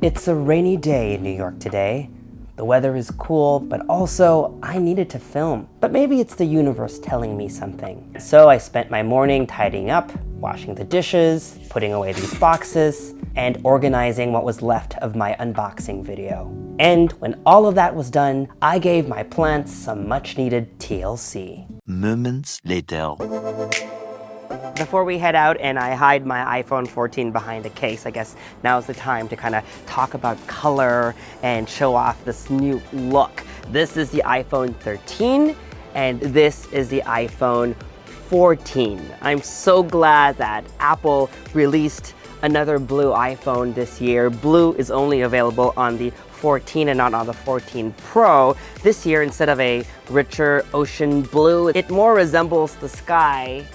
It's a rainy day in New York today. The weather is cool, but also I needed to film. But maybe it's the universe telling me something. So I spent my morning tidying up, washing the dishes, putting away these boxes, and organizing what was left of my unboxing video. And when all of that was done, I gave my plants some much needed TLC. Moments later. Before we head out and I hide my iPhone 14 behind the case, I guess now's the time to kind of talk about color and show off this new look. This is the iPhone 13 and this is the iPhone 14. I'm so glad that Apple released another blue iPhone this year. Blue is only available on the 14 and not on the 14 Pro. This year, instead of a richer ocean blue, it more resembles the sky,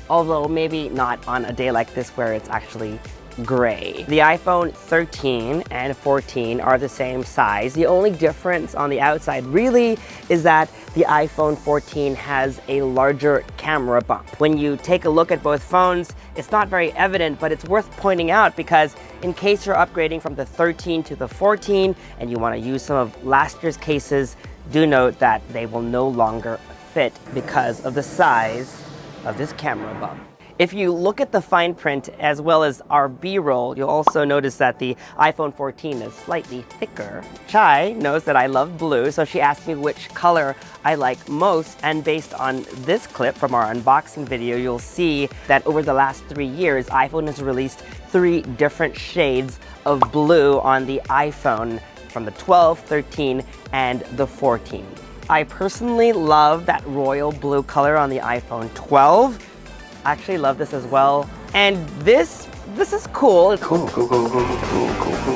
although maybe not on a day like this where it's actually gray. The iPhone 13 and 14 are the same size. The only difference on the outside really is that the iPhone 14 has a larger camera bump. When you take a look at both phones, it's not very evident, but it's worth pointing out because in case you're upgrading from the 13 to the 14 and you want to use some of last year's cases, do note that they will no longer fit because of the size of this camera bump. If you look at the fine print as well as our B-roll, you'll also notice that the iPhone 14 is slightly thicker. Chai knows that I love blue, so she asked me which color I like most, and based on this clip from our unboxing video, you'll see that over the last 3 years, iPhone has released 3 different shades of blue on the iPhone from the 12, 13, and the 14. I personally love that royal blue color on the iPhone 12. I actually love this as well. And this is cool. Cool.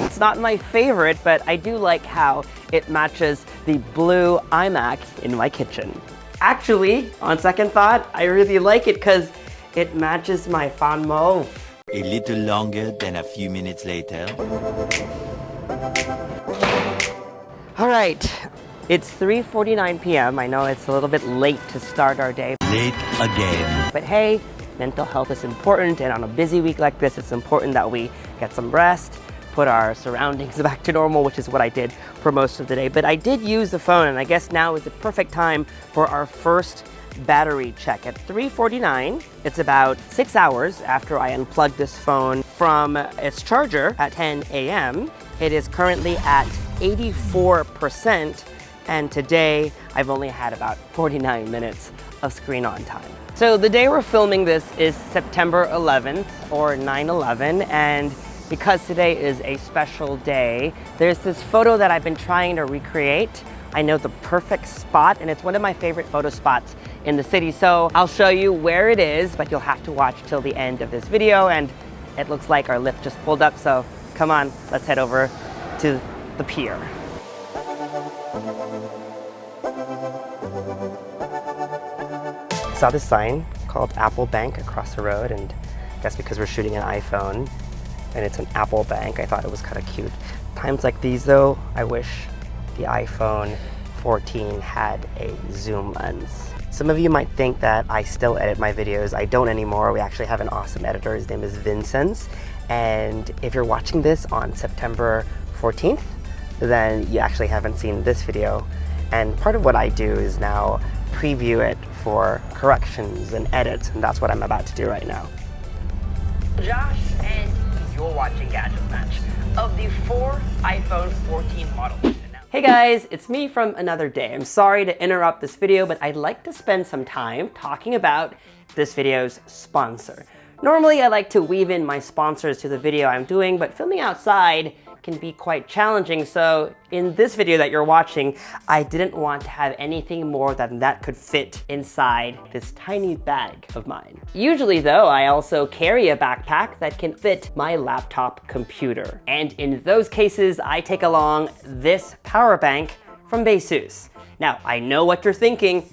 It's not my favorite, but I do like how it matches the blue iMac in my kitchen. Actually, on second thought, I really like it because it matches my fan mauve. A little longer than a few minutes later. All right. It's 3:49 p.m. I know it's a little bit late to start our day. Late again. But hey, mental health is important, and on a busy week like this, it's important that we get some rest, put our surroundings back to normal, which is what I did for most of the day. But I did use the phone, and I guess now is the perfect time for our first battery check. At 3:49, it's about 6 hours after I unplugged this phone from its charger at 10 a.m. It is currently at 84%. And today, I've only had about 49 minutes of screen on time. So the day we're filming this is September 11th, or 9/11, and because today is a special day, there's this photo that I've been trying to recreate. I know the perfect spot, and it's one of my favorite photo spots in the city, so I'll show you where it is, but you'll have to watch till the end of this video, and it looks like our lift just pulled up, so come on, let's head over to the pier. I saw this sign called Apple Bank across the road, and I guess because we're shooting an iPhone and it's an Apple Bank, I thought it was kind of cute. Times like these though, I wish the iPhone 14 had a zoom lens. Some of you might think that I still edit my videos. I don't anymore. We actually have an awesome editor. His name is Vincent. And if you're watching this on September 14th, then you actually haven't seen this video. And part of what I do is now preview it for corrections and edits, and that's what I'm about to do right now. Josh, and you're watching GadgetMatch of the 4 iPhone 14 models. Hey guys, it's me from another day. I'm sorry to interrupt this video, but I'd like to spend some time talking about this video's sponsor. Normally I like to weave in my sponsors to the video I'm doing, but filming outside can be quite challenging, so in this video that you're watching, I didn't want to have anything more than that could fit inside this tiny bag of mine. Usually though, I also carry a backpack that can fit my laptop computer. And in those cases, I take along this power bank from BASEUS. Now, I know what you're thinking,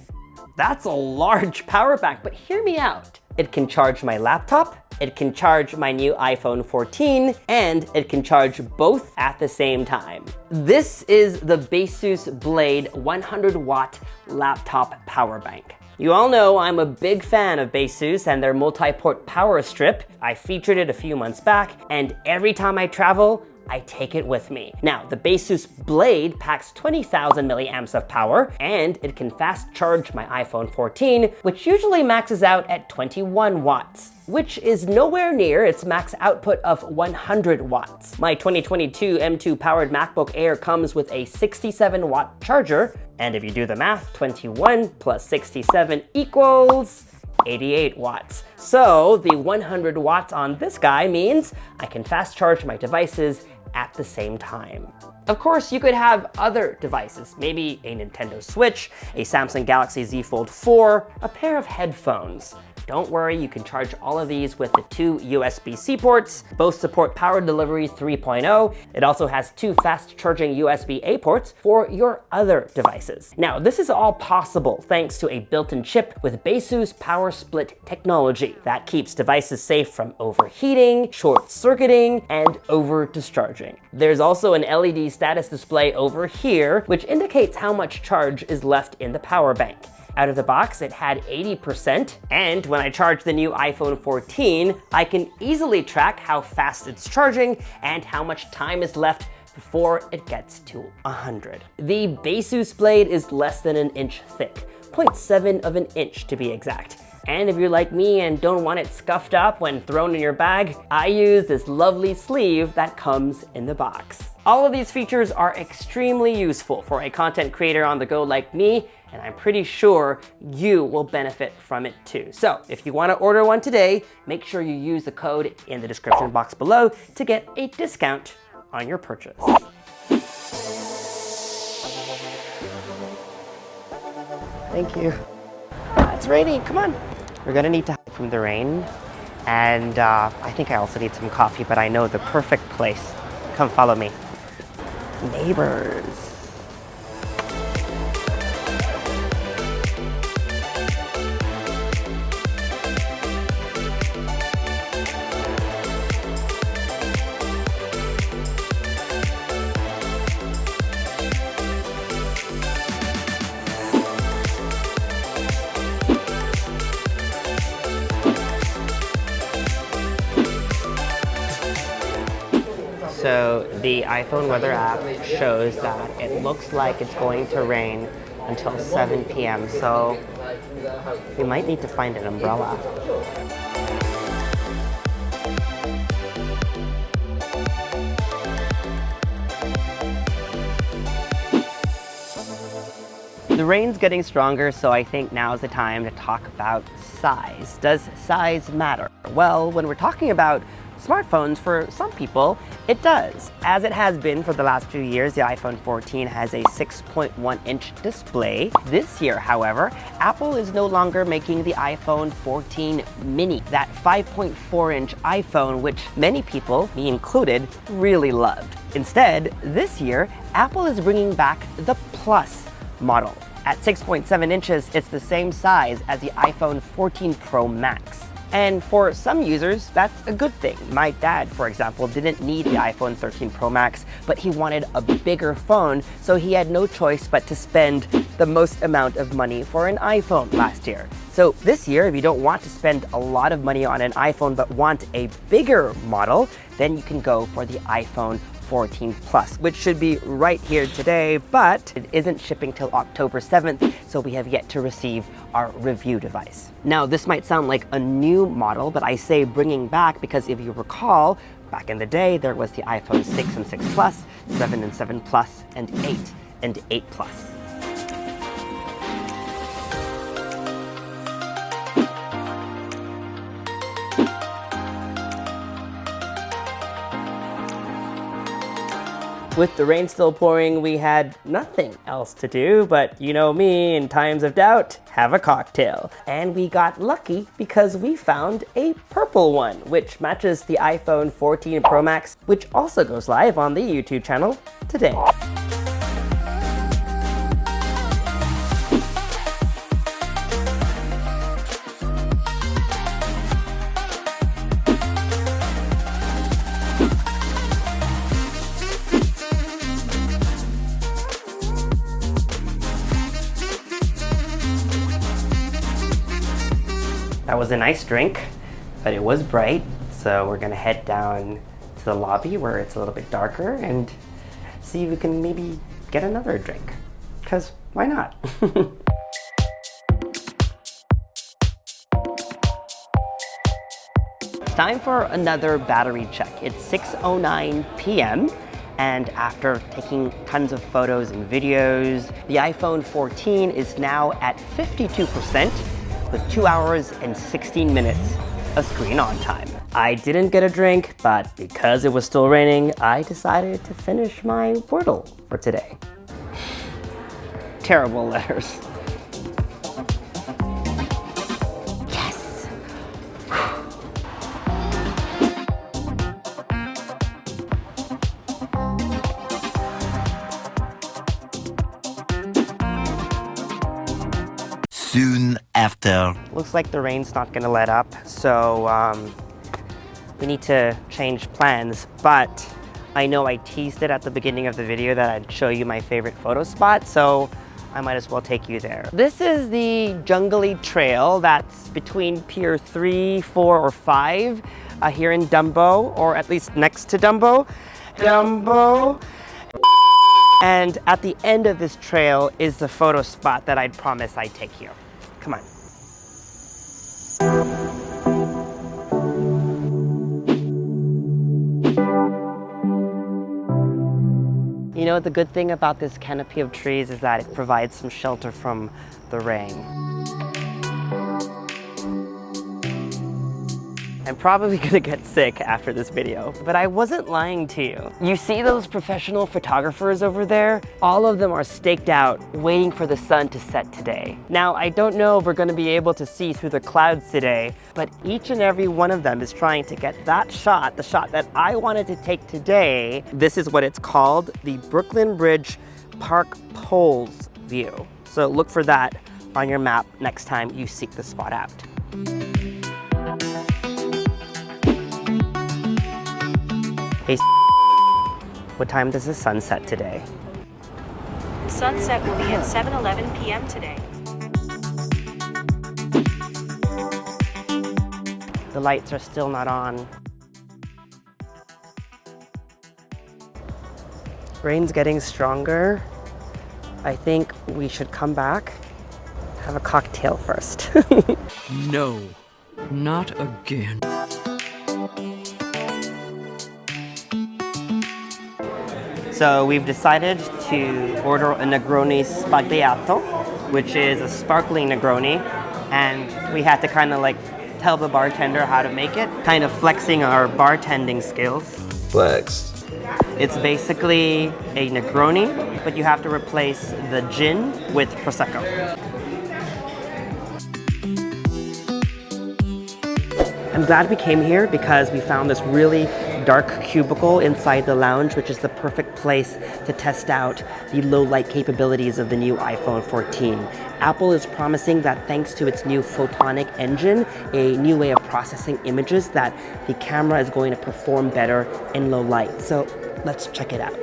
that's a large power bank, but hear me out. It can charge my laptop, it can charge my new iPhone 14, and it can charge both at the same time. This is the BASEUS Blade 100-watt laptop power bank. You all know I'm a big fan of BASEUS and their multi-port power strip. I featured it a few months back, and every time I travel, I take it with me. Now, the BASEUS Blade packs 20,000 milliamps of power, and it can fast charge my iPhone 14, which usually maxes out at 21 watts, which is nowhere near its max output of 100 watts. My 2022 M2 powered MacBook Air comes with a 67 watt charger, and if you do the math, 21 plus 67 equals 88 watts. So the 100 watts on this guy means I can fast charge my devices at the same time. Of course, you could have other devices, maybe a Nintendo Switch, a Samsung Galaxy Z Fold 4, a pair of headphones. Don't worry, you can charge all of these with the 2 USB-C ports. Both support Power Delivery 3.0. It also has 2 fast-charging USB-A ports for your other devices. Now, this is all possible thanks to a built-in chip with BASEUS Power Split technology that keeps devices safe from overheating, short-circuiting, and over-discharging. There's also an LED status display over here, which indicates how much charge is left in the power bank. Out of the box, it had 80%, and when I charge the new iPhone 14, I can easily track how fast it's charging and how much time is left before it gets to 100. The BASEUS Blade is less than an inch thick, 0.7 of an inch to be exact. And if you're like me and don't want it scuffed up when thrown in your bag, I use this lovely sleeve that comes in the box. All of these features are extremely useful for a content creator on the go like me, and I'm pretty sure you will benefit from it too. So if you want to order one today, make sure you use the code in the description box below to get a discount on your purchase. Thank you. It's raining, come on. We're gonna need to hide from the rain, and I think I also need some coffee, but I know the perfect place. Come follow me. Neighbors. So the iPhone weather app shows that it looks like it's going to rain until 7 p.m. So we might need to find an umbrella. The rain's getting stronger, so I think now is the time to talk about size. Does size matter? Well, when we're talking about smartphones, for some people, it does. As it has been for the last few years, the iPhone 14 has a 6.1-inch display. This year, however, Apple is no longer making the iPhone 14 mini, that 5.4-inch iPhone, which many people, me included, really loved. Instead, this year, Apple is bringing back the Plus model. At 6.7 inches, it's the same size as the iPhone 14 Pro Max. And for some users, that's a good thing. My dad, for example, didn't need the iPhone 13 Pro Max, but he wanted a bigger phone, so he had no choice but to spend the most amount of money for an iPhone last year. So this year, if you don't want to spend a lot of money on an iPhone but want a bigger model, then you can go for the iPhone 14 Plus, which should be right here today, but it isn't shipping till October 7th, so we have yet to receive our review device. Now, this might sound like a new model, but I say bringing back because if you recall, back in the day, there was the iPhone 6 and 6 Plus, 7 and 7 Plus, and 8 and 8 Plus. With the rain still pouring, we had nothing else to do, but you know me, in times of doubt, have a cocktail. And we got lucky because we found a purple one, which matches the iPhone 14 Pro Max, which also goes live on the YouTube channel today. That was a nice drink, but it was bright, so we're gonna head down to the lobby where it's a little bit darker and see if we can maybe get another drink. Because why not? Time for another battery check. It's 6:09 p.m. and after taking tons of photos and videos, the iPhone 14 is now at 52% with 2 hours and 16 minutes of screen on time. I didn't get a drink, but because it was still raining, I decided to finish my Wordle for today. Terrible letters. Yes! Soon after. Looks like the rain's not gonna let up, so we need to change plans, but I know I teased it at the beginning of the video that I'd show you my favorite photo spot, so I might as well take you there. This is the jungly trail that's between Pier 3, 4, or 5 here in Dumbo, or at least next to Dumbo. Dumbo! And at the end of this trail is the photo spot that I'd promise I'd take you. Come on. You know, the good thing about this canopy of trees is that it provides some shelter from the rain. I'm probably gonna get sick after this video, but I wasn't lying to you. You see those professional photographers over there? All of them are staked out, waiting for the sun to set today. Now, I don't know if we're gonna be able to see through the clouds today, but each and every one of them is trying to get that shot, the shot that I wanted to take today. This is what it's called, the Brooklyn Bridge Park Poles view. So look for that on your map next time you seek the spot out. Hey, what time does the sun set today? Sunset will be at 7:11 p.m. today. The lights are still not on. Rain's getting stronger. I think we should come back, have a cocktail first. No, not again. So we've decided to order a Negroni Spagliato, which is a sparkling Negroni, and we had to kind of like tell the bartender how to make it, kind of flexing our bartending skills. Flexed. It's basically a Negroni, but you have to replace the gin with Prosecco. I'm glad we came here because we found this really dark cubicle inside the lounge, which is the perfect place to test out the low light capabilities of the new iPhone 14. Apple is promising that thanks to its new photonic engine, a new way of processing images, that the camera is going to perform better in low light. So let's check it out.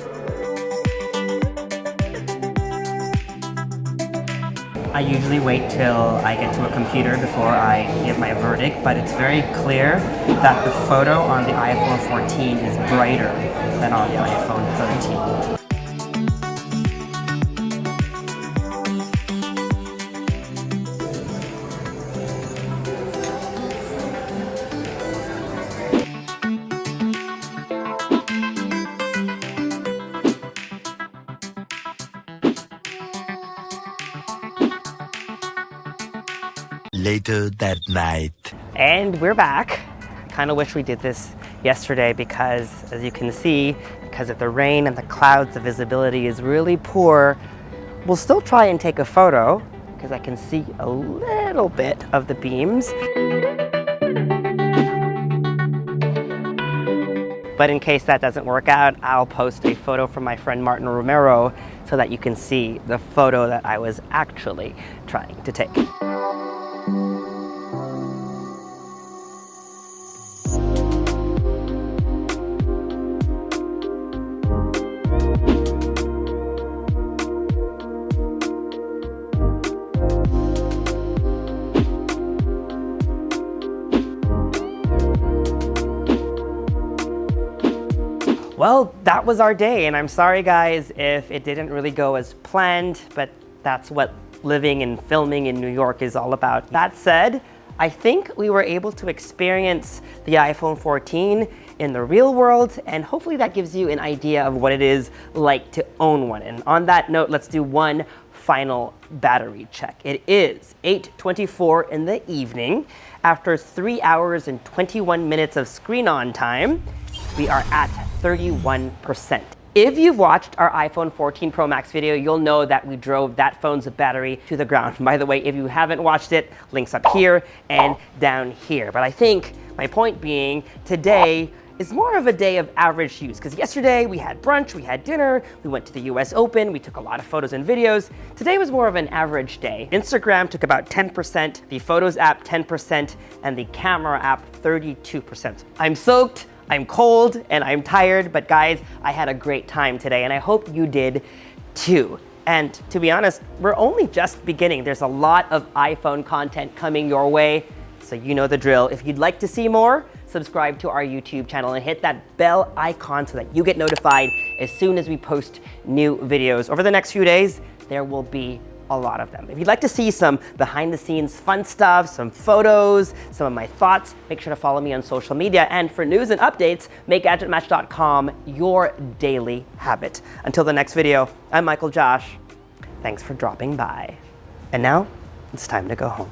I usually wait till I get to a computer before I give my verdict, but it's very clear that the photo on the iPhone 14 is brighter than on the iPhone 13. Later that night. And we're back. Kind of wish we did this yesterday because, as you can see, because of the rain and the clouds, the visibility is really poor. We'll still try and take a photo because I can see a little bit of the beams. But in case that doesn't work out, I'll post a photo from my friend Martin Romero so that you can see the photo that I was actually trying to take. Well, that was our day, and I'm sorry guys if it didn't really go as planned, but that's what living and filming in New York is all about. That said, I think we were able to experience the iPhone 14 in the real world, and hopefully that gives you an idea of what it is like to own one. And on that note, let's do one final battery check. It is 8:24 in the evening. After 3 hours and 21 minutes of screen on time, we are at 31%. If you've watched our iPhone 14 Pro Max video, you'll know that we drove that phone's battery to the ground. By the way, if you haven't watched it, links up here and down here. But I think my point being, today is more of a day of average use, because yesterday we had brunch, we had dinner, we went to the US Open, we took a lot of photos and videos. Today was more of an average day. Instagram took about 10%, the Photos app 10%, and the Camera app 32%. I'm soaked, I'm cold, and I'm tired, but guys, I had a great time today, and I hope you did too. And to be honest, we're only just beginning. There's a lot of iPhone content coming your way, so you know the drill. If you'd like to see more, subscribe to our YouTube channel and hit that bell icon so that you get notified as soon as we post new videos. Over the next few days, there will be a lot of them. If you'd like to see some behind the scenes fun stuff, some photos, some of my thoughts, make sure to follow me on social media. And for news and updates, make GadgetMatch.com your daily habit. Until the next video, I'm Michael Josh. Thanks for dropping by. And now, it's time to go home.